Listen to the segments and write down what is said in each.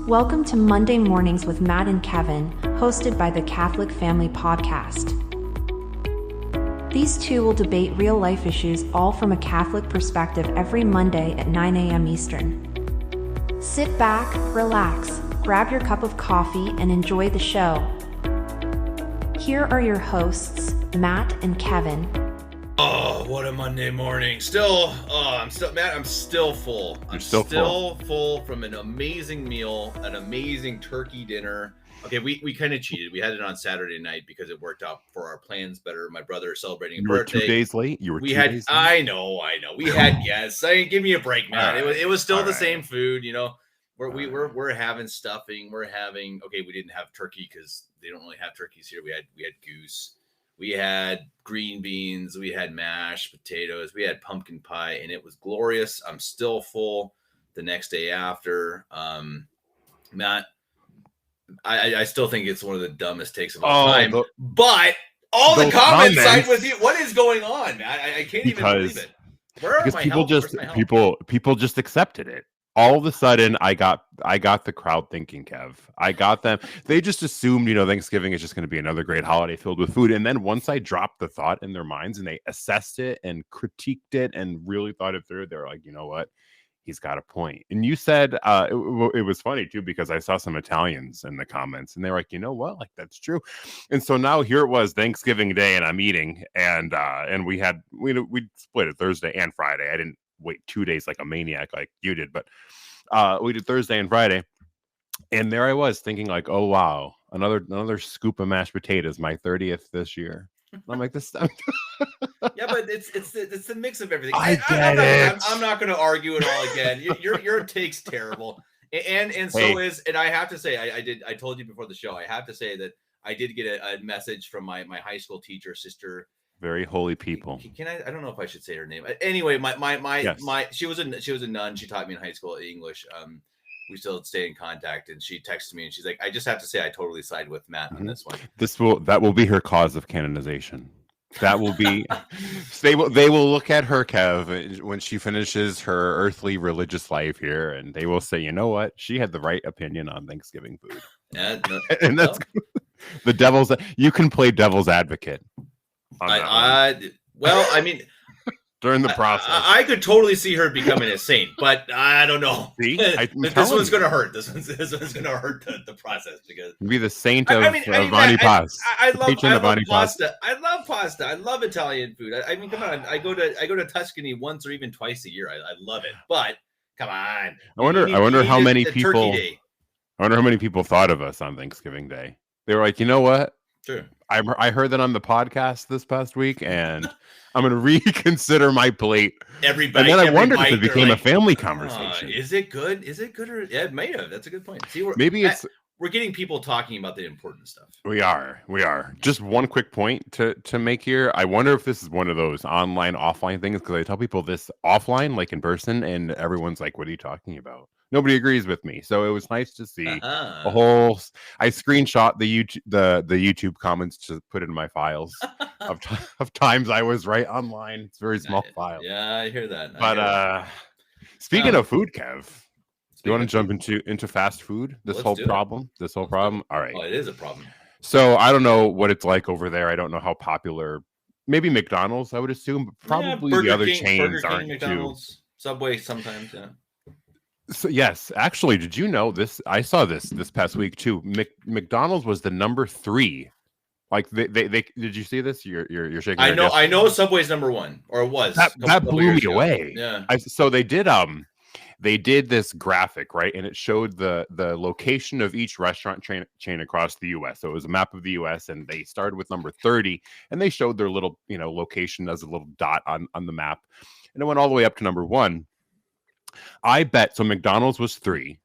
Welcome to Monday Mornings with Matt and Kevin, hosted by the Catholic Family Podcast. These two will debate real-life issues all from a Catholic perspective every Monday at 9 a.m. Eastern. Sit back, relax, grab your cup of coffee, and enjoy the show. Here are your hosts, Matt and Kevin. Oh, what a Monday morning. I'm still full. I'm still full from an amazing meal, an amazing turkey dinner. Okay, we kind of cheated. We had it on Saturday night because it worked out for our plans better. My brother is celebrating a birthday. You were 2 days late? I know. We had guests. Give me a break, man. It was still the same food, you know. We're having stuffing. We didn't have turkey because they don't really have turkeys here. We had goose. We had green beans, we had mashed potatoes, we had pumpkin pie, and it was glorious. I'm still full the next day after. Matt, I still think it's one of the dumbest takes of all time. But all the comments side with you. What is going on, man? I can't even believe it. Because people just accepted it. All of a sudden, I got the crowd thinking, Kev. I got them. They just assumed, Thanksgiving is just going to be another great holiday filled with food. And then once I dropped the thought in their minds and they assessed it and critiqued it and really thought it through, they were like, you know what? He's got a point. And you said it was funny, too, because I saw some Italians in the comments and they were like, you know what? Like, that's true. And so now here it was Thanksgiving Day and I'm eating and we split it Thursday and Friday. I didn't wait 2 days like a maniac like you did, but we did Thursday and Friday, and there I was thinking like, oh wow, another scoop of mashed potatoes, my 30th this year. I'm like, this stuff. Yeah, but it's the mix of everything. I'm not going to argue it all again. Your take's terrible, and I have to say, I told you before the show, I have to say that I did get a message from my high school teacher, sister. Very holy people. Can I don't know if I should say her name. Anyway, she was a nun. She taught me in high school English. We still stay in contact, and she texted me and she's like, I just have to say I totally side with Matt on this one. That will be her cause of canonization. That will be they will look at her, Kev, when she finishes her earthly religious life here, and they will say, you know what? She had the right opinion on Thanksgiving food. And that's the devil's. You can play devil's advocate. During the process, I could totally see her becoming a saint, but I don't know. See, this one's going to hurt. This one's going to hurt the process because be the saint of Vani Pasta. I love pasta. I love pasta. I love Italian food. Come on. I go to Tuscany once or even twice a year. I love it. But come on. I wonder how many people. I wonder how many people thought of us on Thanksgiving Day. They were like, you know what? Sure. I heard that on the podcast this past week, and I'm going to reconsider my plate. And then I wondered if it became a family conversation. Is it good? Or it may have. That's a good point. See, we're getting people talking about the important stuff. We are. Just one quick point to make here. I wonder if this is one of those online, offline things, because I tell people this offline, like in person, and everyone's like, what are you talking about? Nobody agrees with me, so it was nice to see a whole. I screenshot the YouTube comments to put in my files of times I was right online. It's a very small file. Yeah, I hear that. But speaking of food, Kev, do you want to jump into fast food? This whole problem. All right. Oh, it is a problem. So I don't know what it's like over there. I don't know how popular. Maybe McDonald's, I would assume, but probably the other chains aren't McDonald's, too. Subway sometimes. Yeah. So yes, actually, did you know this? I saw this past week too. McDonald's was the number 3. Like they did you see this? You're shaking. I know Subway's number 1 or was. That blew me away. Yeah. So they did this graphic, right? And it showed the location of each restaurant chain across the US. So it was a map of the US, and they started with number 30, and they showed their little, location as a little dot on the map. And it went all the way up to number 1. I bet so McDonald's was 3,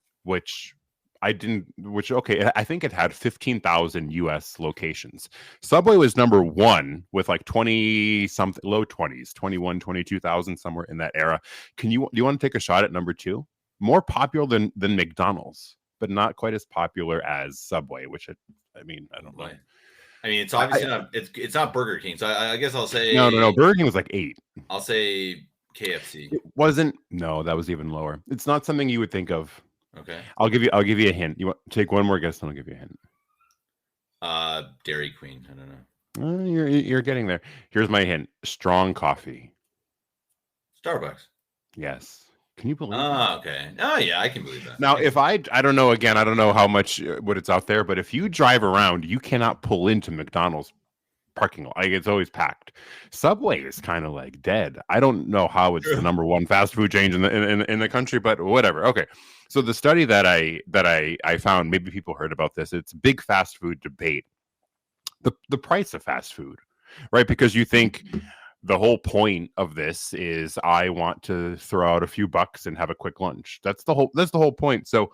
I think it had 15,000 US locations. Subway was number 1 with like 20 something, low 20s, 21, 22,000, somewhere in that era. Do you want to take a shot at number 2? More popular than McDonald's, but not quite as popular as Subway, which I don't know. It's obviously it's not Burger King. So I guess I'll say no. Burger King was like 8. I'll say KFC. It wasn't. No, that was even lower. It's not something you would think of Okay. I'll give you a hint. You want take one more guess, then I'll give you a hint. Dairy Queen. I don't know. You're getting there. Here's my hint: strong coffee. Starbucks. Yes. Can you believe? Oh, okay. Oh, yeah, I can believe that. Now, if I don't know, again, I don't know how much what it's out there, but if you drive around, you cannot pull into McDonald's parking lot. Like, it's always packed. Subway is kind of like dead. I don't know how it's the number one fast food chain in the country, but whatever. Okay. So the study that I found, maybe people heard about this. It's a big fast food debate. The price of fast food, right? Because you think the whole point of this is I want to throw out a few bucks and have a quick lunch. That's the whole point. So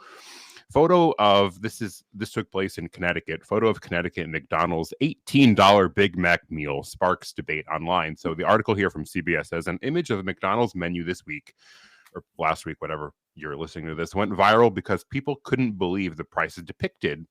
photo of this took place in Connecticut. Photo of Connecticut and McDonald's $18 Big Mac meal sparks debate online. So the article here from CBS says an image of a McDonald's menu this week or last week, whatever you're listening to this, went viral because people couldn't believe the prices depicted.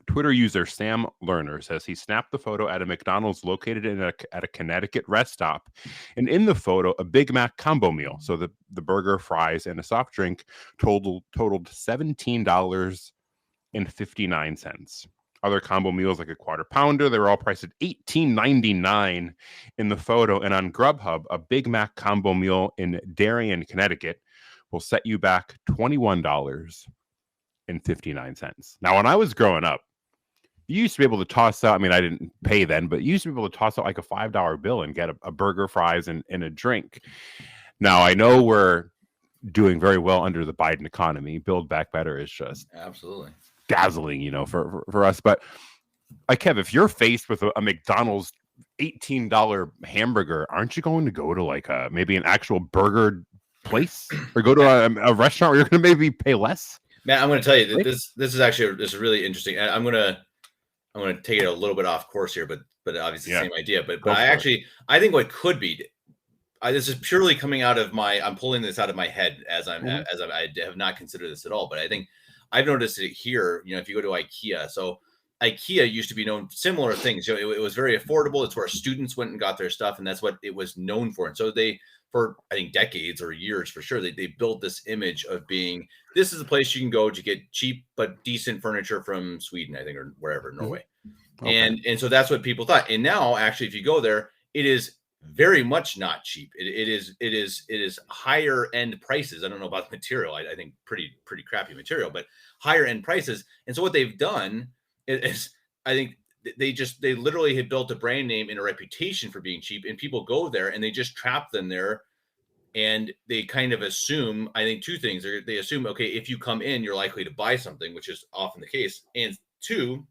Twitter user Sam Lerner says he snapped the photo at a McDonald's located at a Connecticut rest stop. And in the photo, a Big Mac combo meal, so the burger, fries, and a soft drink totaled $17.59. Other combo meals like a quarter pounder, they were all priced at $18.99 in the photo. And on Grubhub, a Big Mac combo meal in Darien, Connecticut will set you back $21.59. Now, when I was growing up, you used to be able to toss out, I mean, I didn't pay then, but you used to be able to toss out like a $5 bill and get a burger, fries, and a drink. Now, I know we're doing very well under the Biden economy. Build Back Better is just absolutely dazzling, for us. But Kev, if you're faced with a McDonald's $18 hamburger, aren't you going to go to like maybe an actual burger place or go to a restaurant where you're going to maybe pay less? Man, I'm going to tell you this is really interesting. I'm going to take it a little bit off course here, but obviously same idea. But I think what could be, this is purely coming out of I'm pulling this out of my head as I have not considered this at all. But I think I've noticed it here. If you go to IKEA, so IKEA used to be known similar things. It was very affordable. It's where students went and got their stuff, and that's what it was known for. And so for I think decades or years for sure, they built this image of being, this is a place you can go to get cheap but decent furniture from Sweden, I think, or wherever, Norway. Okay. And so that's what people thought. And now actually, if you go there, it is very much not cheap. It is higher end prices. I don't know about the material. I think pretty crappy material, but higher end prices. And so what they've done is, I think they literally had built a brand name and a reputation for being cheap, and people go there and they just trap them there. And they kind of assume, I think, two things. They assume, okay, if you come in, you're likely to buy something, which is often the case. And two,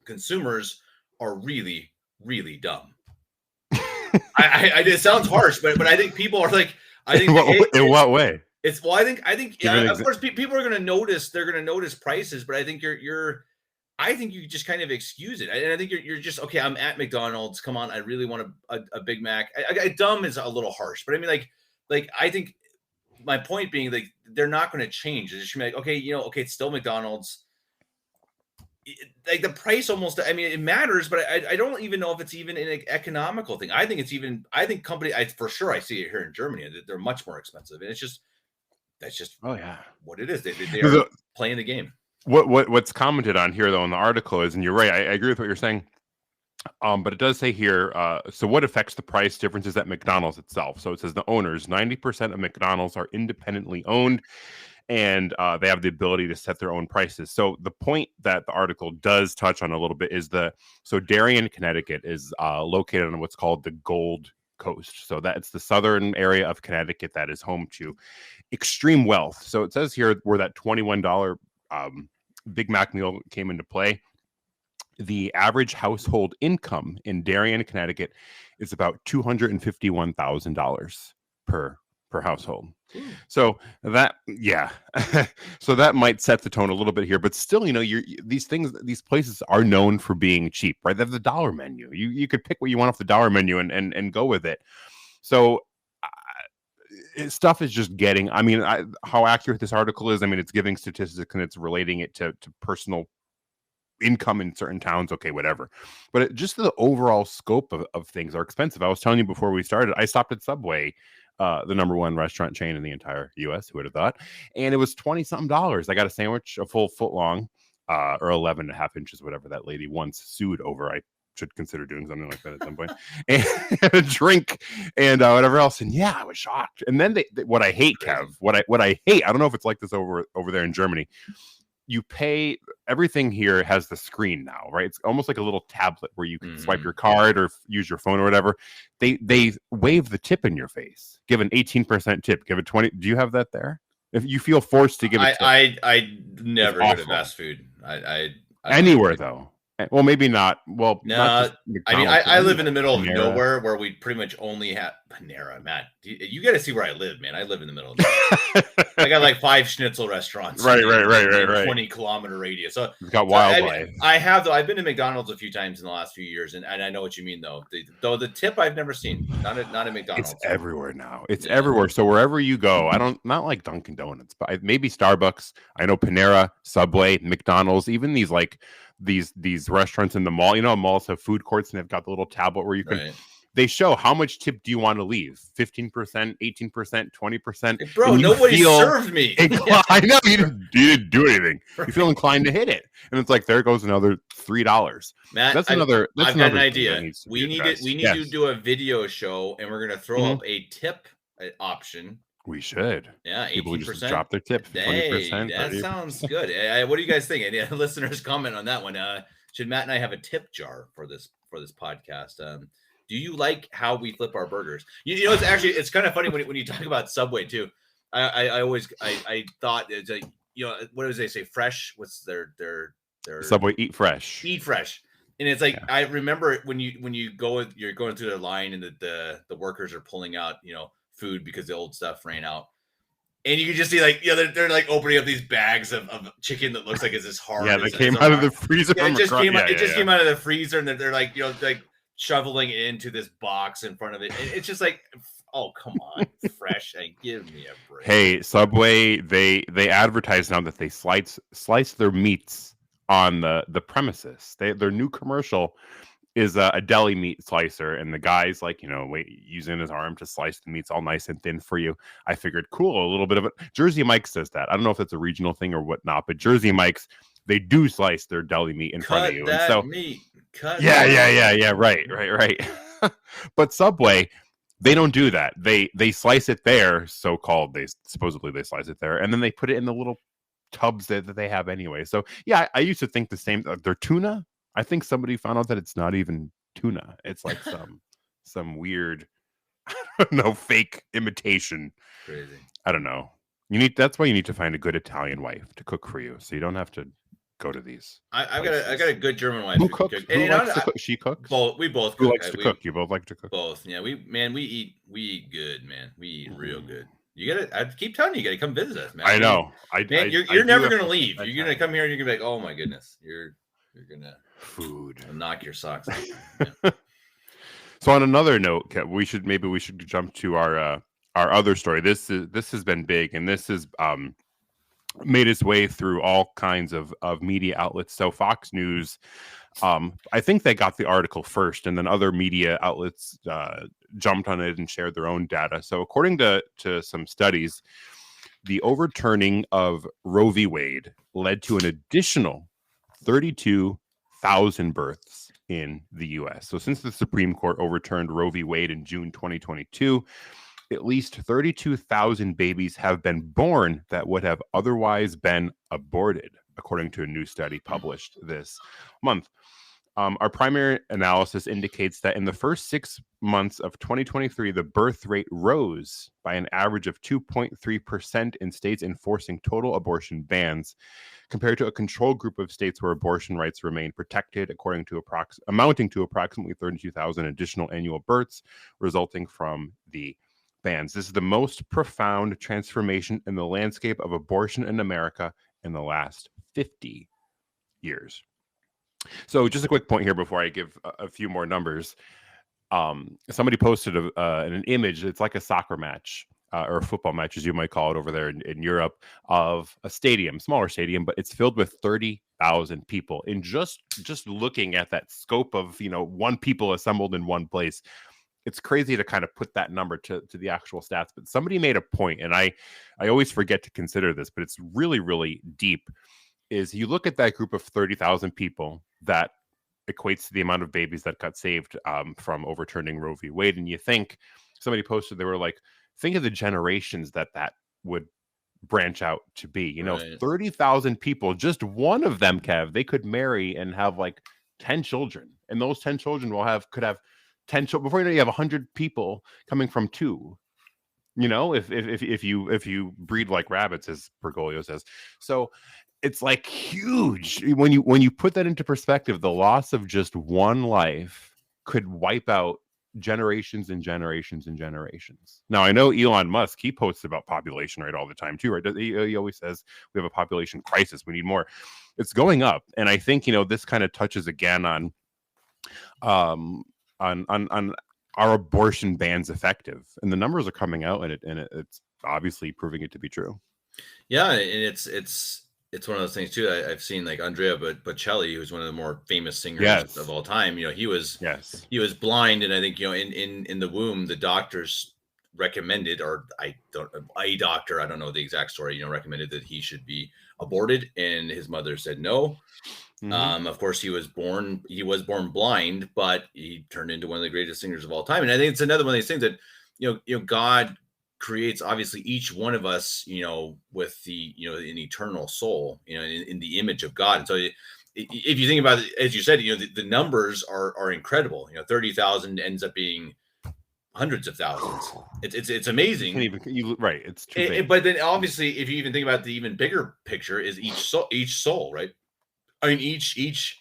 consumers are really, really dumb. It sounds harsh, but I think people are like, I think in what way? It's I think of course people are going to notice. They're going to notice prices, but I think I think you just kind of excuse it. And I think you're just, okay, I'm at McDonald's. Come on, I really want a Big Mac. Dumb is a little harsh, but I mean, like I think my point being, like, they're not going to change. They're just going to be like, okay, okay, it's still McDonald's. Like the price almost, I mean, it matters, but I don't even know if it's even an economical thing. I think for sure I see it here in Germany that they're much more expensive, and that's just what it is. They are playing the game. What's commented on here though in the article is, and you're right, I agree with what you're saying. But it does say here, so what affects the price differences at McDonald's itself? So it says the owners, 90% of McDonald's are independently owned, and they have the ability to set their own prices. So the point that the article does touch on a little bit is so Darien, Connecticut is located on what's called the Gold Coast. So that's the southern area of Connecticut that is home to extreme wealth. So it says here where that $21 Big Mac meal came into play. The average household income in Darien, Connecticut is about $251,000 per household. So that, so that might set the tone a little bit here, but still, these places are known for being cheap, right? They have the dollar menu. You could pick what you want off the dollar menu and go with it. So stuff is just getting, how accurate this article is. I mean, it's giving statistics and it's relating it to personal income in certain towns. Okay, whatever. But just the overall scope of things are expensive. I was telling you before we started, I stopped at Subway the number one restaurant chain in the entire U.S. Who would have thought? And it was $20-something. I got a sandwich, a full foot long, or 11.5 inches, whatever that lady once sued over. I should consider doing something like that at some point, and a drink and whatever else. And yeah, I was shocked. And then what I hate, Kev, what I hate, I don't know if it's like this over there in Germany. You pay, everything here has the screen now, right? It's almost like a little tablet where you can swipe your card or use your phone or whatever. They wave the tip in your face, give an 18% tip, give a 20. Do you have that there? If you feel forced to give a tip. I never go to fast food. I anywhere though. Well, maybe not. Well, no. I mean, I live in the middle of nowhere where we pretty much only have Panera. Matt, you got to see where I live, man. I live in the middle of nowhere. I got like 5 schnitzel restaurants. Right. 20-kilometer radius. So it's got wildlife. I have though. I've been to McDonald's a few times in the last few years, and I know what you mean though. The tip I've never seen. Not at McDonald's. It's everywhere now. It's everywhere. So wherever you go, not like Dunkin' Donuts, but maybe Starbucks. I know Panera, Subway, McDonald's, even these like these restaurants in the mall. You know, malls have food courts and they've got the little tablet where you can. Right. They show how much tip do you want to leave? 15%, 18%, 20%. Bro, nobody served me. I know you didn't do anything. You feel inclined to hit it, and it's like there goes another $3. Matt, I've got an idea. We need to do a video show, and we're gonna throw up a tip option. We should. Yeah, 18%. People just drop their tip. 20%. That sounds good. What do you guys think? Any listeners comment on that one? Should Matt and I have a tip jar for this podcast? Do you like how we flip our burgers? You know, it's kind of funny when you talk about Subway too. I always thought it's like, you know, what do they say? Fresh? What's their Subway? Eat fresh. Eat fresh. And it's like, I remember when you're going through the line and the workers are pulling out, you know, food because the old stuff ran out, and you can just see like, you know, they're like opening up these bags of chicken that looks like it's as hard. Yeah, that came out of the freezer. Yeah, it just came out of the freezer, and they're like, you know, like shoveling it into this box in front of it. And it's just like, oh, come on, fresh, and give me a break. Hey, Subway, they advertise now that they slice their meats on the premises. Their new commercial is a deli meat slicer, and the guy's like, you know, using his arm to slice the meats all nice and thin for you. I figured, cool, a little bit of it. Jersey Mike's does that. I don't know if it's a regional thing or whatnot, but Jersey Mike's, they do slice their deli meat in front of you. That and so meat. Yeah. Right. But Subway, they don't do that. They slice it there, so-called. They slice it there, and then they put it in the little tubs that they have anyway. So yeah, I used to think the same. Their tuna, I think somebody found out that it's not even tuna. It's like some weird, I don't know, fake imitation. Crazy. I don't know. That's why you need to find a good Italian wife to cook for you, so you don't have to go to these. I got a good German wife who cooks. Who likes to cook? She cooks. We both. Who likes to cook? You both like to cook. Both. Yeah. We eat good, man. We eat real good. I keep telling you, you gotta come visit us, man. I know. You're never gonna leave. You're gonna come here and you're gonna be like, oh my goodness, you're gonna food knock your socks off. Yeah. So on another note, Kev, we should jump to our other story. This has been big, and this has made its way through all kinds of media outlets. So Fox News, I think they got the article first, and then other media outlets jumped on it and shared their own data. So according to some studies, the overturning of Roe v. Wade led to an additional 32,000 births in the U.S. So since the Supreme Court overturned Roe v. Wade in June 2022, at least 32,000 babies have been born that would have otherwise been aborted, according to a new study published this month. Our primary analysis indicates that in the first 6 months of 2023, the birth rate rose by an average of 2.3% in states enforcing total abortion bans, compared to a control group of states where abortion rights remain protected, amounting to approximately 32,000 additional annual births resulting from the bans. This is the most profound transformation in the landscape of abortion in America in the last 50 years. So just a quick point here before I give a few more numbers. Somebody posted an image. It's like a soccer match or a football match, as you might call it over there in Europe, of a stadium, smaller stadium, but it's filled with 30,000 people. And just looking at that scope of, one people assembled in one place, it's crazy to kind of put that number to the actual stats. But somebody made a point, and I always forget to consider this, but it's really, really deep. Is you look at that group of 30,000 people that equates to the amount of babies that got saved from overturning Roe v. Wade, and you think, somebody posted, they were like, think of the generations that would branch out to be. You know, 30,000 people, just one of them, Kev, they could marry and have like 10 children, and those 10 children could have 10 children. Before you know, you have 100 people coming from 2. You know, if you breed like rabbits, as Bergoglio says. So it's like huge when you put that into perspective. The loss of just one life could wipe out generations and generations and generations. Now, I know Elon Musk, he posts about population rate all the time too, right? He always says we have a population crisis, we need more. It's going up, and I think, you know, this kind of touches again on our abortion bans effective, and the numbers are coming out, and it's obviously proving it to be true. Yeah, and it's one of those things too. I've seen like Andrea Bocelli, who's one of the more famous singers of all time. You know, he was blind, and I think, you know, in the womb, the doctors recommended, or a doctor, I don't know the exact story, you know, recommended that he should be aborted, and his mother said no. Of course, he was born blind, but he turned into one of the greatest singers of all time. And I think it's another one of these things that, you know, God creates obviously each one of us, you know, with the, you know, an eternal soul, you know, in the image of God. And so if you think about it, as you said, you know, the numbers are incredible. You know, 30,000 ends up being hundreds of thousands. It's amazing. Right. It's true. But then obviously, if you even think about the even bigger picture, is each soul, right? I mean, each,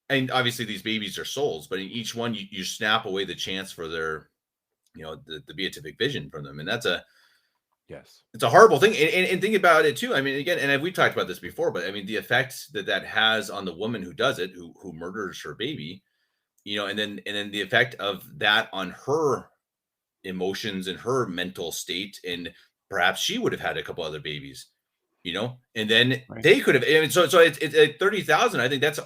and obviously these babies are souls, but in each one, you snap away the chance for their, you know, the beatific vision from them. And it's a horrible thing. And think about it too. I mean, again, and we've talked about this before, but I mean, the effect that has on the woman who does it, who murders her baby, you know, and then the effect of that on her emotions and her mental state. And perhaps she would have had a couple other babies, you know, and then they could have. And so it's at 30,000. I think that's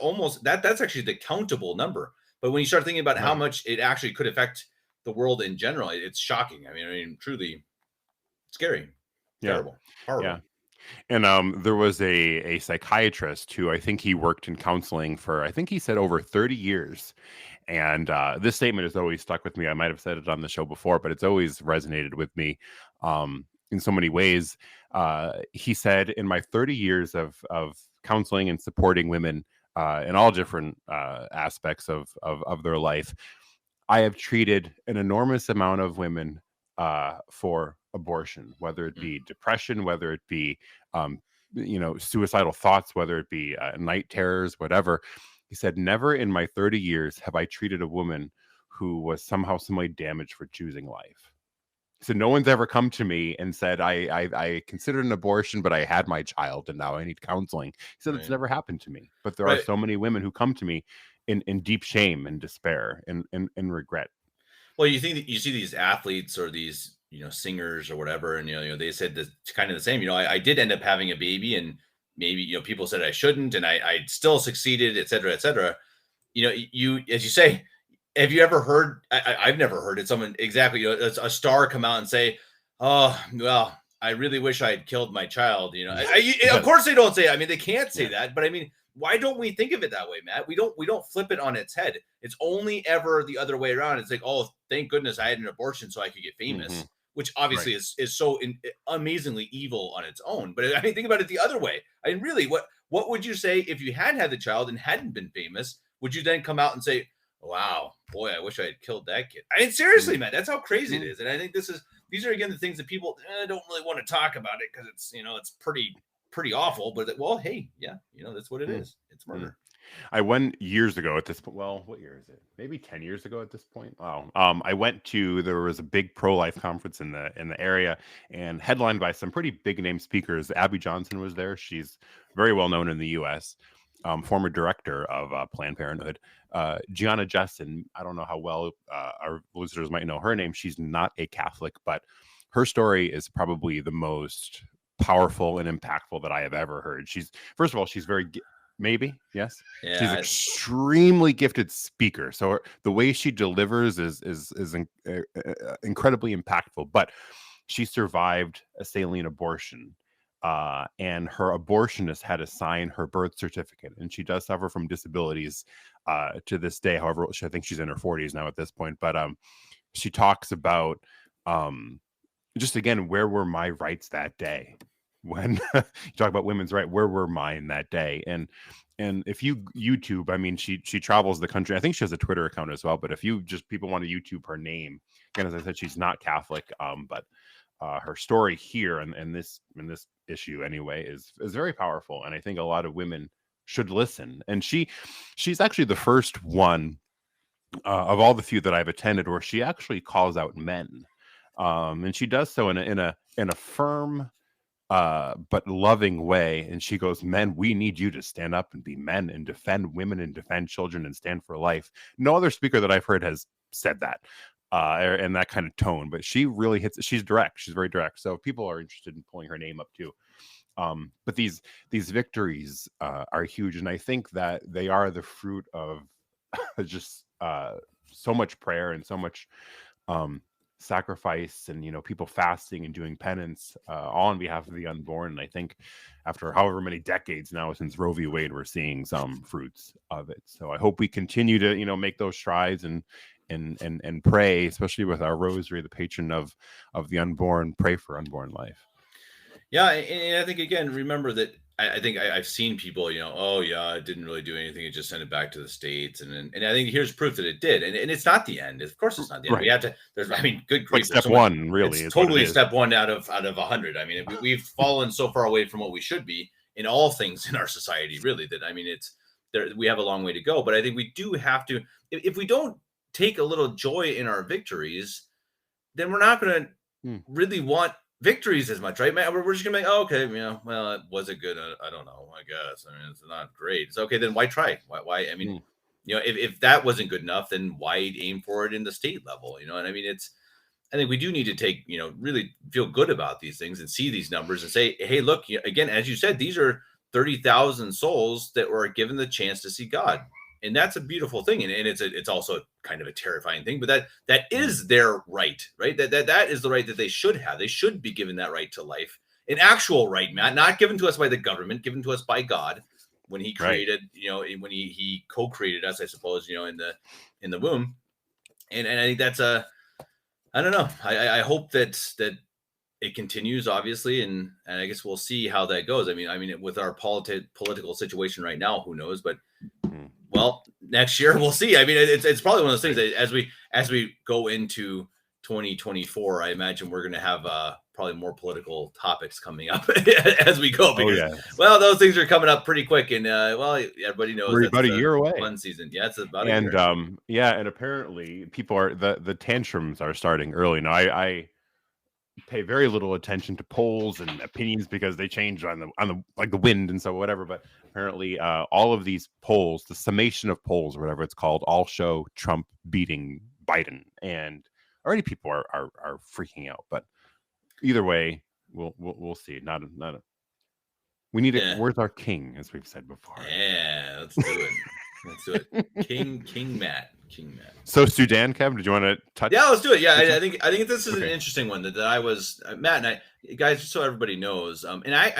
actually the countable number. But when you start thinking about how much it actually could affect the world in general, it's shocking. I mean, truly scary, terrible, horrible. Yeah. And there was a psychiatrist who, I think he worked in counseling for, I think he said over 30 years. And this statement has always stuck with me. I might have said it on the show before, but it's always resonated with me in so many ways. He said, in my 30 years of counseling and supporting women in all different aspects of their life, I have treated an enormous amount of women for abortion, whether it be depression, whether it be, you know, suicidal thoughts, whether it be night terrors, whatever. He said, never in my 30 years have I treated a woman who was somehow damaged for choosing life. So no one's ever come to me and said, I considered an abortion, but I had my child and now I need counseling. He said, it's never happened to me. But there are so many women who come to me in deep shame and despair and regret. Well, you think that you see these athletes or these, you know, singers or whatever, and you know they said this kind of the same. You know, I did end up having a baby, and maybe, you know, people said I shouldn't, and I still succeeded, et cetera, et cetera. You know, you, as you say, have you ever heard? I've never heard it. Someone exactly, you know, a star come out and say, "Oh, well, I really wish I had killed my child." You know, of course they don't say. I mean, they can't say that, but I mean, why don't we think of it that way, Matt? We don't flip it on its head. It's only ever the other way around. It's like, oh, thank goodness I had an abortion so I could get famous, which obviously is so amazingly evil on its own. But I mean, think about it the other way. I mean, really, what would you say if you had the child and hadn't been famous? Would you then come out and say, wow, boy, I wish I had killed that kid? I mean, seriously, man, that's how crazy it is. And I think these are, again, the things that people don't really want to talk about it because it's, you know, it's pretty awful. But, well, hey, yeah, you know, that's what it is. It's murder. I went years ago at this point. Well, what year is it? Maybe 10 years ago at this point. Wow. I went to, there was a big pro-life conference in the area and headlined by some pretty big name speakers. Abby Johnson was there. She's very well known in the US, former director of Planned Parenthood. Gianna Jessen, I don't know how well our listeners might know her name. She's not a Catholic, but her story is probably the most powerful and impactful that I have ever heard. First of all, she's very Maybe, yes. Yeah, She's extremely gifted speaker, so the way she delivers is incredibly impactful. But she survived a saline abortion, and her abortionist had to sign her birth certificate, and she does suffer from disabilities to this day. However, I think she's in her 40s now at this point. But she talks about just again, where were my rights that day? When you talk about women's right, where were mine that day? And if you YouTube, I mean, she travels the country. I think she has a Twitter account as well. But if you just people want to YouTube her name, again, as I said, she's not Catholic, but her story here and this issue anyway is very powerful. And I think a lot of women should listen. And she's actually the first one of all the few that I've attended where she actually calls out men, and she does so in a firm but loving way. And she goes, men, we need you to stand up and be men and defend women and defend children and stand for life. No other speaker that I've heard has said that in that kind of tone, but she really hits it. She's direct. She's very direct. So if people are interested in pulling her name up too. But these victories are huge. And I think that they are the fruit of just so much prayer and so much sacrifice, and people fasting and doing penance all on behalf of the unborn. And I think after however many decades now since Roe v. Wade, we're seeing some fruits of it. So I hope we continue to make those strides and pray, especially with our rosary, the patron of the unborn. Pray for unborn life. Yeah, and I think again, remember that I think I've seen people, oh yeah, it didn't really do anything. It just sent it back to the States, and I think here's proof that it did. And it's not the end. Of course, it's not the end. Right. We have to. Good grief. Like step one, really. It's totally step one out of 100. I mean, we've fallen so far away from what we should be in all things in our society. Really, that it's there. We have a long way to go. But I think we do have to. If we don't take a little joy in our victories, then we're not going to really want victories as much, right, man? We're just gonna make, okay, well, was it good? I don't know. I guess. I mean, it's not great. It's okay. Then why try? Why? I mean, if that wasn't good enough, then why aim for it in the state level? And I mean, I think we do need to take, really feel good about these things and see these numbers and say, hey, look, again, as you said, these are 30,000 souls that were given the chance to see God. And that's a beautiful thing. And it's also kind of a terrifying thing, but that is their right? That is the right that they should have. They should be given that right to life, an actual right, Matt, not given to us by the government, given to us by God when he created, when he co-created us, I suppose, in the womb. And I think that's I don't know. I hope that it continues, obviously. And I guess we'll see how that goes. I mean, with our political situation right now, who knows, but well, next year we'll see. I mean, it's probably one of those things that as we go into 2024, I imagine we're going to have probably more political topics coming up as we go. Because well, those things are coming up pretty quick, and everybody knows we're about a year away. Fun season, yeah, it's about a year. And apparently people are the tantrums are starting early now. I pay very little attention to polls and opinions because they change on the like the wind and so whatever. But apparently, all of these polls, the summation of polls or whatever it's called, all show Trump beating Biden, and already people are freaking out. But either way, we'll see. Not a. We need it. Where's our king, as we've said before? Yeah, let's do it. Let's do it. King Matt. So Sudan, Kevin, did you want to touch? Yeah, let's do it. Yeah, I think this is an interesting one that I was Matt and I, guys, just so everybody knows. And I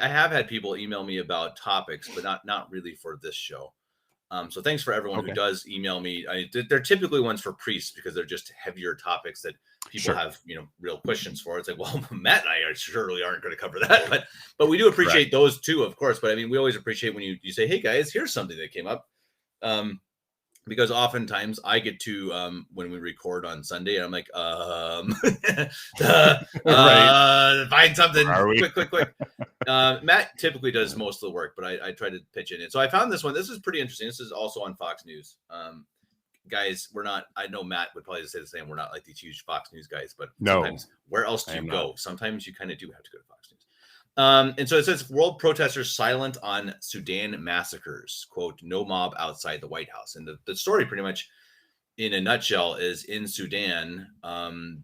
have had people email me about topics, but not really for this show. So thanks for everyone who does email me. They're typically ones for priests because they're just heavier topics that people have real questions for. It's like, well, Matt and I surely aren't going to cover that, but we do appreciate those too, of course. But I mean, we always appreciate when you say, hey guys, here's something that came up. Because oftentimes I get to when we record on Sunday, and I'm like, find something quick. Matt typically does most of the work, but I try to pitch in it. So I found this one. This is pretty interesting. This is also on Fox News. Guys, we're not. I know Matt would probably say the same. We're not like these huge Fox News guys, but sometimes where else do you go? Not. Sometimes you kind of do have to go to Fox News. And so it says world protesters silent on Sudan massacres, quote, no mob outside the White House. And the story pretty much in a nutshell is in Sudan,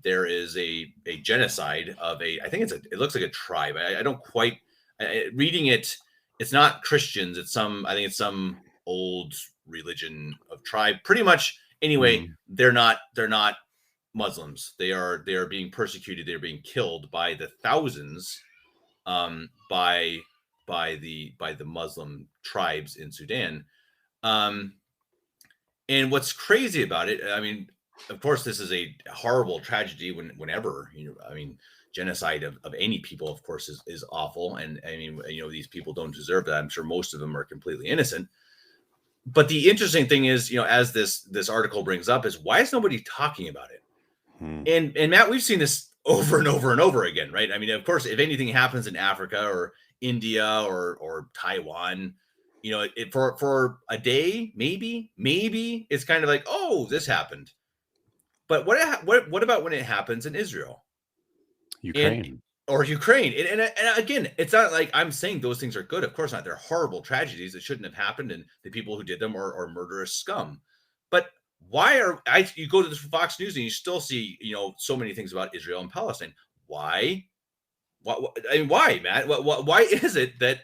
there is a genocide of I think it looks like a tribe. I don't quite reading it it's not Christians. I think it's some old religion of tribe. Pretty much anyway, they're not Muslims. They are being persecuted. They're being killed by the thousands by the Muslim tribes in Sudan. And what's crazy about it, I mean, of course, this is a horrible tragedy whenever, I mean, genocide of any people, of course, is awful. And I mean, these people don't deserve that. I'm sure most of them are completely innocent. But the interesting thing is, as this article brings up, is why is nobody talking about it? And Matt, we've seen this over and over and over again, right? I mean, of course, if anything happens in Africa or India or Taiwan, for a day, maybe it's kind of like, oh, this happened. But what about when it happens in Israel, Ukraine? Or Ukraine? And again, it's not like I'm saying those things are good. Of course not. They're horrible tragedies that shouldn't have happened, and the people who did them are murderous scum. But you go to the Fox News and you still see, so many things about Israel and Palestine. Why? I mean, why, Matt? Why is it that,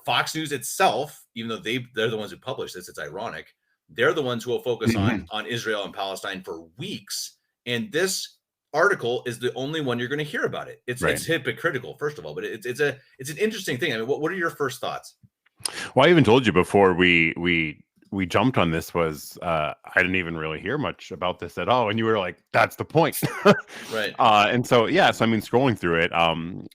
Fox News itself, even though they're the ones who publish this, it's ironic. They're the ones who will focus on Israel and Palestine for weeks. And this article is the only one you're going to hear about it. It's hypocritical, first of all, but it's an interesting thing. I mean, what are your first thoughts? Well, I even told you before we jumped on this was I didn't even really hear much about this at all, and you were like, "That's the point," right? And so I mean, scrolling through it,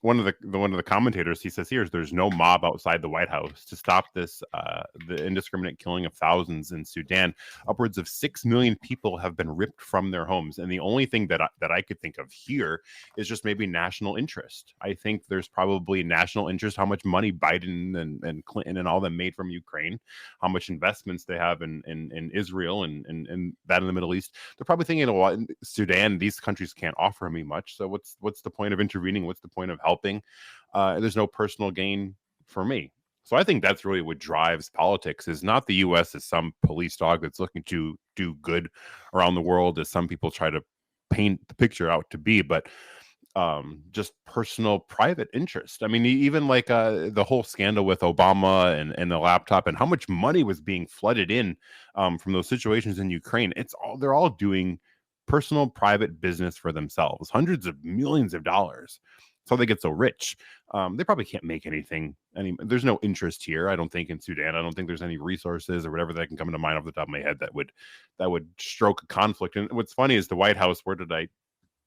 one of the commentators, he says here, there's no mob outside the White House to stop this the indiscriminate killing of thousands in Sudan. Upwards of 6 million people have been ripped from their homes, and the only thing that I could think of here is just maybe national interest. I think there's probably national interest, how much money Biden and Clinton and all them made from Ukraine, how much investments they have in Israel and that in the Middle East. They're probably thinking a lot in Sudan. These countries can't offer me much, so what's the point of intervening? What's the point of helping? There's no personal gain for me. So I think that's really what drives politics, is not the U.S. as some police dog that's looking to do good around the world, as some people try to paint the picture out to be, but just personal private interest. I mean, even like the whole scandal with Obama and the laptop, and how much money was being flooded in from those situations in Ukraine. They're all doing personal private business for themselves, hundreds of millions of dollars. So they get so rich. They probably can't make anything. There's no interest here, I don't think, in Sudan. I don't think there's any resources or whatever that can come into mind off the top of my head that would stroke a conflict. And what's funny is the White House, where did I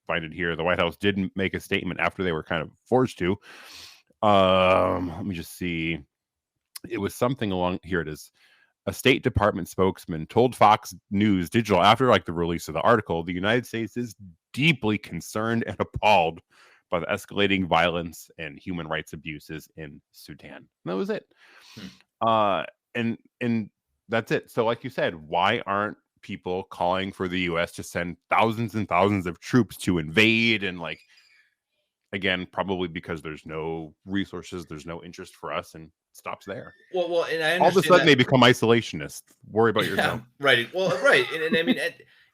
find it here? The White House didn't make a statement after they were kind of forced to. Let me just see. It was something along here. It is. A State Department spokesman told Fox News Digital after the release of the article, the United States is deeply concerned and appalled by the escalating violence and human rights abuses in Sudan. And that was it. And that's it. So like you said, why aren't people calling for the U.S. to send thousands and thousands of troops to invade? And again, probably because there's no resources, there's no interest for us, and stops there. Well, and I understand all of a sudden they become isolationists. Worry about yourself. Right. Well, right. And I mean,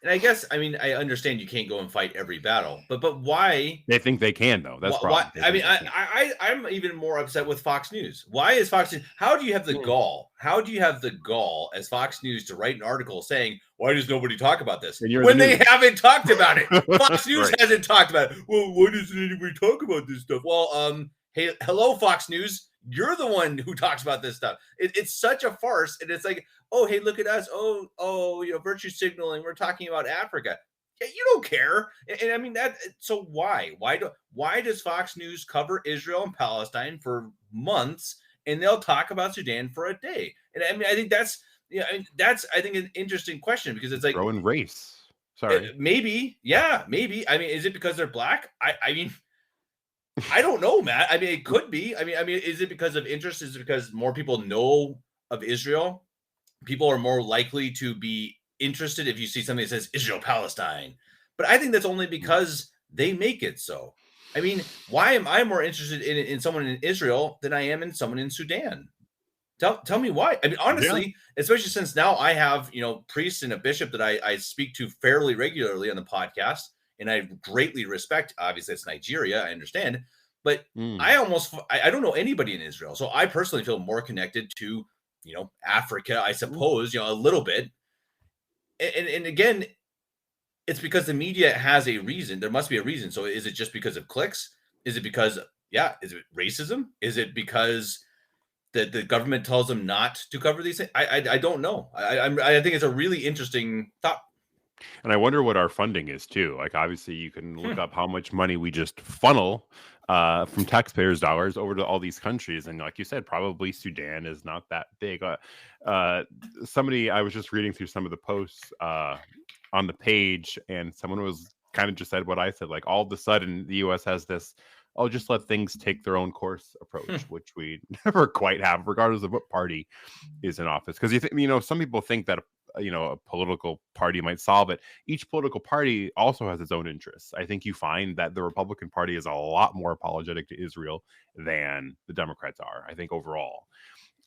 and I guess, I understand you can't go and fight every battle, but why? They think they can, though. That's why. I mean, I'm even more upset with Fox News. Why is Fox News? How do you have the gall? How do you have the gall as Fox News to write an article saying, why does nobody talk about this? When they haven't talked about it. Fox News hasn't talked about it. Well, why doesn't anybody talk about this stuff? Well, hey, hello, Fox News. You're the one who talks about this stuff. It's such a farce. And it's like, oh, hey, look at us. Oh, virtue signaling. We're talking about Africa. Yeah, you don't care. And I mean that. So why does Fox News cover Israel and Palestine for months, and they'll talk about Sudan for a day? And I mean, I think that's an interesting question, because it's like growing race. Sorry, maybe. I mean, is it because they're black? I mean, I don't know, Matt. I mean, it could be. I mean, is it because of interest? Is it because more people know of Israel? People are more likely to be interested if you see something that says Israel, Palestine. But I think that's only because they make it so. I mean, why am I more interested in someone in Israel than I am in someone in Sudan? Tell me why. I mean, honestly, especially since now I have, priests and a bishop that I speak to fairly regularly on the podcast, and I greatly respect. Obviously, it's Nigeria, I understand. But I don't know anybody in Israel. So I personally feel more connected to, Africa, I suppose, a little bit. And again, it's because the media has a reason. There must be a reason. So is it just because of clicks? Is it because, is it racism? Is it because the government tells them not to cover these things? I don't know. I think it's a really interesting thought. And I wonder what our funding is too. Like, obviously, you can look up how much money we just funnel from taxpayers' dollars over to all these countries. And like you said, probably Sudan is not that big. Somebody, I was just reading through some of the posts on the page, and someone was kind of just said what I said. Like, all of a sudden, the U.S. has this, "I'll just let things take their own course" approach, which we never quite have, regardless of what party is in office. Because some people think that a political party might solve it. Each political party also has its own interests. I think you find that the Republican Party is a lot more apologetic to Israel than the Democrats are, I think, overall,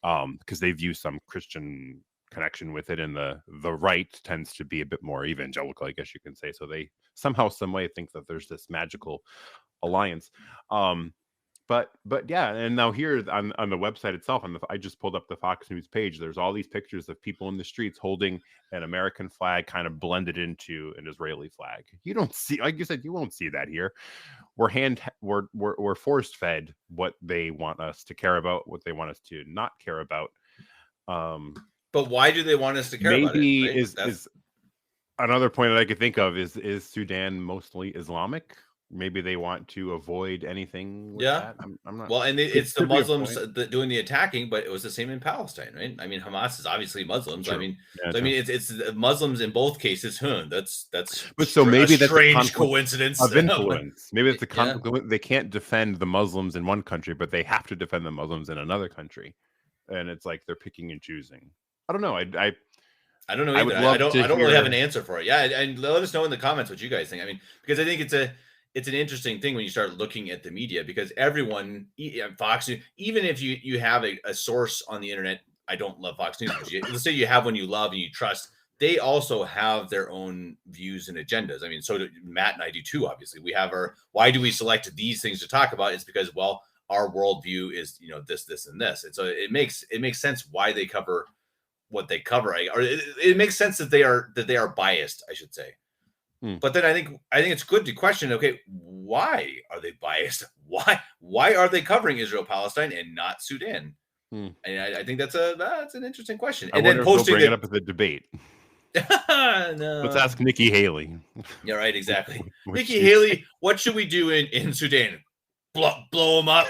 because they view some Christian connection with it, and the right tends to be a bit more evangelical, I guess you can say. So they somehow, some way think that there's this magical alliance. But yeah, and now here on the website itself, I just pulled up the Fox News page. There's all these pictures of people in the streets holding an American flag kind of blended into an Israeli flag. You don't see, like you said, you won't see that here. We're force fed what they want us to care about, what they want us to not care about. But why do they want us to care about it? Maybe is another point that I could think of is Sudan mostly Islamic? Maybe they want to avoid anything with that. I'm not. Well, and it's the Muslims doing the attacking, but it was the same in Palestine, right? I mean, Hamas is obviously Muslims. True. I mean, it's Muslims in both cases. That's. But so maybe that's strange coincidence of influence. Maybe it's a conflict. They can't defend the Muslims in one country, but they have to defend the Muslims in another country, and it's like they're picking and choosing. I don't know. I don't know either. I don't really have an answer for it. Yeah, and let us know in the comments what you guys think. I mean, because I think it's an interesting thing when you start looking at the media, because everyone, Fox News, even if you have a source on the internet, I don't love Fox News. Let's say you have one you love and you trust, they also have their own views and agendas. I mean, so do Matt and I do too, obviously. We have why do we select these things to talk about? It's because, well, our worldview is, this, and this. And so it makes sense why they cover what they cover. Or it makes sense that they are biased, I should say. But then I think it's good to question, okay, why are they biased? Why are they covering Israel Palestine and not Sudan? And I think that's an interesting question. And then posting it up at the debate. No. Let's ask Nikki Haley. Yeah, right, exactly. Nikki Haley, what should we do in Sudan? Blow them up.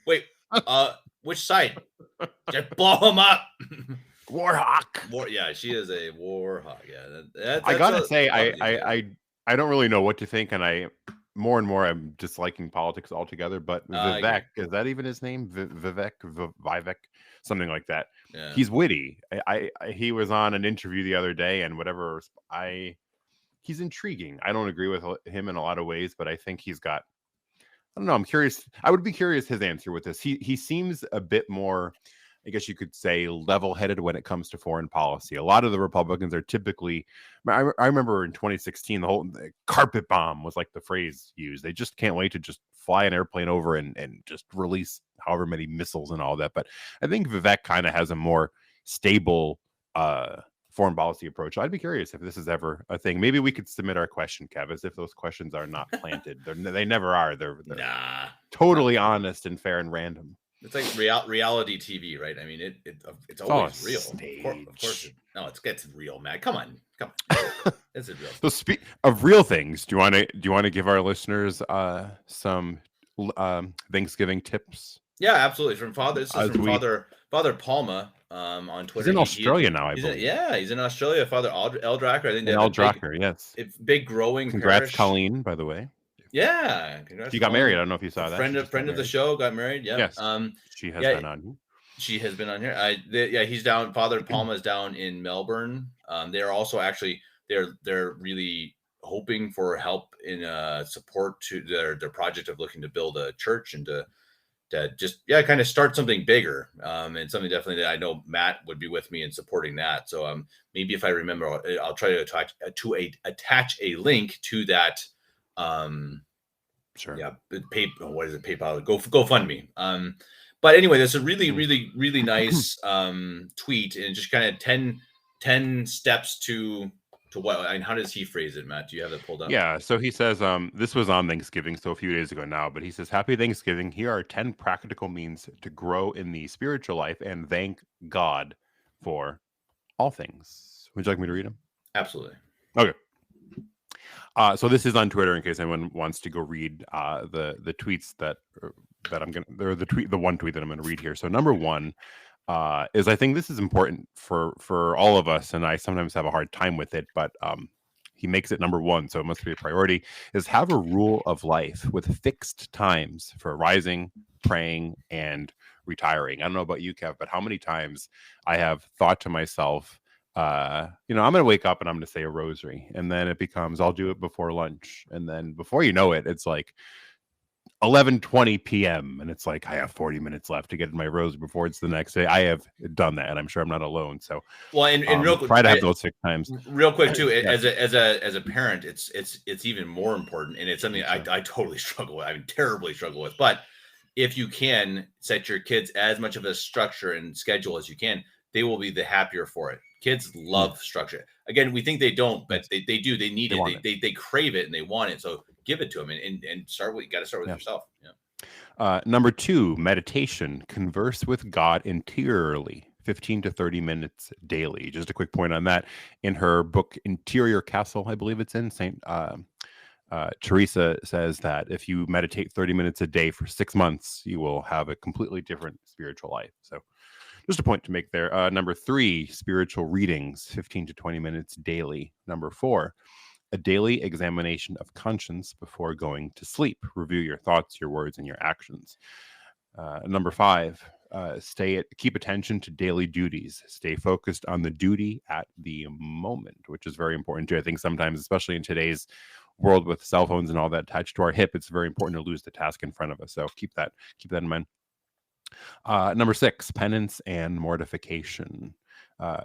Wait, which side? Just blow them up. War hawk. Yeah, she is a war hawk. Yeah, I gotta say, I don't really know what to think, and I'm disliking politics altogether. But Vivek, is that even his name? Vivek, something like that. Yeah. He's witty. He was on an interview the other day, and he's intriguing. I don't agree with him in a lot of ways, but I think he's got. I don't know. I'm curious. I would be curious his answer with this. He seems a bit more, I guess you could say, level-headed when it comes to foreign policy. A lot of the Republicans are typically, I remember in 2016, the carpet bomb was like the phrase used. They just can't wait to just fly an airplane over and just release however many missiles and all that. But I think Vivek kind of has a more stable foreign policy approach. I'd be curious if this is ever a thing. Maybe we could submit our question, Kev, as if those questions are not planted. They never are. They're totally honest and fair and random. It's like reality TV, right? I mean, it's always real. Of course. No, it gets real, man. Come on. It's a real. So speak of real things. Do you want to give our listeners some Thanksgiving tips? Yeah, absolutely. From Father Palma on Twitter. He's in Australia now, I believe. He's in Australia. Father Eldracker. I think Eldracker, yes. It's big growing. Congrats, parish. Colleen, by the way. Yeah, congrats. She got married. I don't know if you saw that. Friend of the show got married. Yeah. Yes. She has been on. She has been on here. He's down. Father Palma is down in Melbourne. They're also actually they're really hoping for help in support to their project of looking to build a church and to just kind of start something bigger. And something definitely that I know Matt would be with me in supporting that. So maybe if I remember, I'll try to attach a link to that Sure. Yeah, what is it? PayPal. Go fund me. But anyway, that's a really nice tweet, and just kind of 10 steps to what, and how does he phrase it, Matt? Do you have that pulled up? Yeah, so he says, this was on Thanksgiving, so a few days ago now, but he says, Happy Thanksgiving. Here are 10 practical means to grow in the spiritual life and thank God for all things. Would you like me to read them? Absolutely. Okay. So this is on Twitter in case anyone wants to go read the tweets that I'm gonna, or the one tweet that I'm gonna read here. So number one is, I think this is important for all of us, and I sometimes have a hard time with it, but he makes it number one, so it must be a priority, is have a rule of life with fixed times for rising, praying, and retiring. I don't know about you, Kev, but how many times I have thought to myself, I'm going to wake up and I'm going to say a rosary, and then it becomes, I'll do it before lunch. And then before you know it, it's like 11:20 p.m. and it's like, I have 40 minutes left to get in my rosary before it's the next day. I have done that, and I'm sure I'm not alone. So, well, and real quick, try to have those 6 times. Real quick too, as a parent, it's even more important, and it's something I totally struggle with. I mean, terribly struggle with. But if you can set your kids as much of a structure and schedule as you can, they will be the happier for it. Kids love structure. Again, we think they don't, but they do. They need it. They crave it and they want it. So give it to them and start with, you got to start with yourself. Yeah. Number 2, meditation. Converse with God interiorly, 15 to 30 minutes daily. Just a quick point on that. In her book, Interior Castle, I believe it's in, Teresa says that if you meditate 30 minutes a day for 6 months, you will have a completely different spiritual life. So just a point to make there. Number 3, spiritual readings, 15 to 20 minutes daily. Number 4, a daily examination of conscience before going to sleep. Review your thoughts, your words, and your actions. Number 5, keep attention to daily duties. Stay focused on the duty at the moment, which is very important too. I think sometimes, especially in today's world with cell phones and all that attached to our hip, it's very important to lose the task in front of us. So keep that in mind. Number 6, penance and mortification.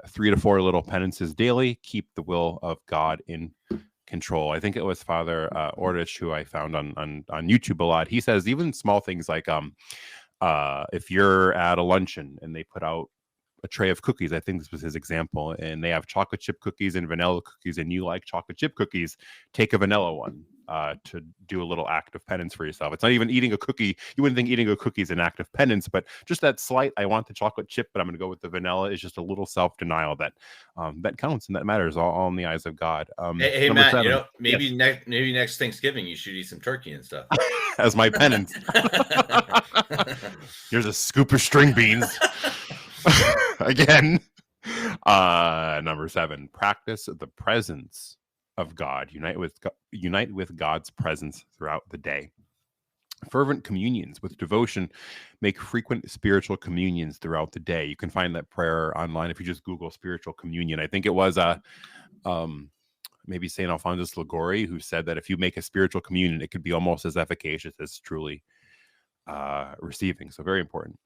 3 to 4 little penances daily. Keep the will of God in control. I think it was Father Ordich, who I found on YouTube a lot. He says even small things like if you're at a luncheon and they put out a tray of cookies, I think this was his example, and they have chocolate chip cookies and vanilla cookies, and you like chocolate chip cookies, take a vanilla one to do a little act of penance for yourself. It's not even eating a cookie. You wouldn't think eating a cookie is an act of penance, but just that slight, I want the chocolate chip, but I'm going to go with the vanilla, is just a little self-denial that counts and that matters all in the eyes of God. Hey Matt, 7, maybe next Thanksgiving you should eat some turkey and stuff as my penance. Here's a scoop of string beans. Again. Number 7, practice the presence of God. Unite with God's presence throughout the day. Fervent communions with devotion. Make frequent spiritual communions throughout the day. You can find that prayer online if you just Google spiritual communion. I think it was maybe St. Alphonsus Liguori who said that if you make a spiritual communion, it could be almost as efficacious as truly receiving. So very important.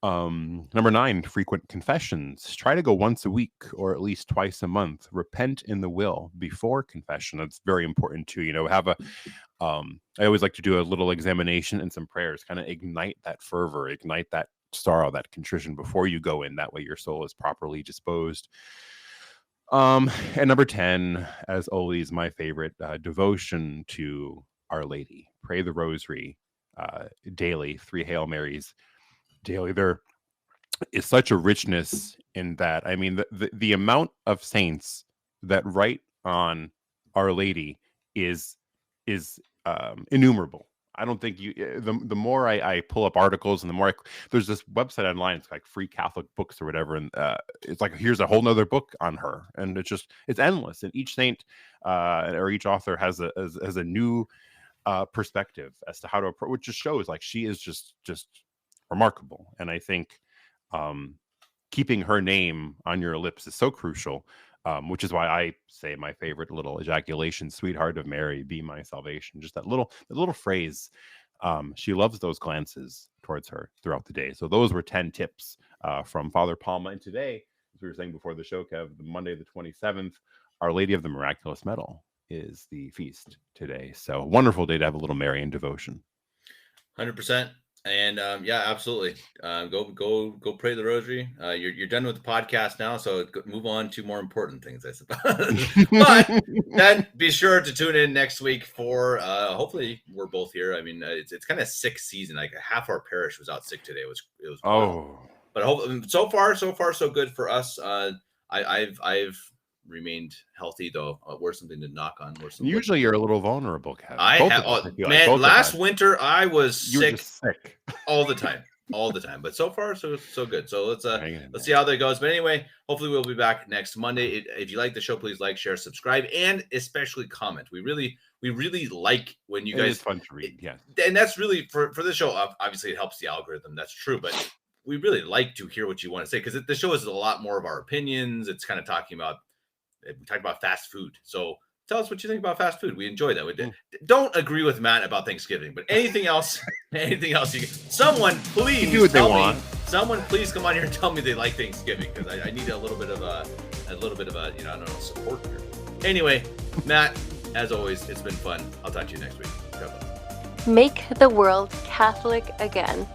Number 9, frequent confessions. Try to go once a week or at least twice a month. Repent in the will before confession. That's very important too. Have I always like to do a little examination and some prayers, kind of ignite that fervor, ignite that sorrow, that contrition before you go in. That way your soul is properly disposed. And number 10, as always, my favorite, devotion to Our Lady. Pray the rosary daily, 3 Hail Marys daily. There is such a richness in that. I mean, the amount of saints that write on Our Lady is innumerable. I don't think the more I pull up articles and the more there's this website online, it's like Free Catholic Books or whatever, and it's like here's a whole nother book on her, and it's endless, and each saint or each author has a new perspective as to how to approach, which just shows like she is just remarkable. And I think keeping her name on your lips is so crucial, which is why I say my favorite little ejaculation, sweetheart of Mary, be my salvation. Just that little phrase. She loves those glances towards her throughout the day. So those were 10 tips from Father Palma. And today, as we were saying before the show, Kev, the Monday the 27th, Our Lady of the Miraculous Medal. is the feast today. So wonderful day to have a little Marian devotion. 100%. And yeah, absolutely. Go pray the rosary. You're done with the podcast now, so move on to more important things, I suppose. But then be sure to tune in next week for hopefully we're both here. I mean, it's kind of sick season. Like half our parish was out sick today. It was oh, but so far so good for us. I've remained healthy though. We're something to knock on. Usually you're a little vulnerable, Kevin. Last winter I was sick all the time. But so far so good. So let's see how that goes. But anyway, hopefully we'll be back next Monday. If you like the show, please like, share, subscribe, and especially comment. We really like when you guys. It's fun to read, yeah. And that's really for this show. Obviously, it helps the algorithm. That's true, but we really like to hear what you want to say because the show is a lot more of our opinions. It's kind of talking about. We talked about fast food. So tell us what you think about fast food. We enjoy that. Don't agree with Matt about Thanksgiving, but anything else, someone please do what they want. Someone please come on here and tell me they like Thanksgiving because I need a little bit of a support here. Anyway, Matt, as always, it's been fun. I'll talk to you next week. Make the world Catholic again.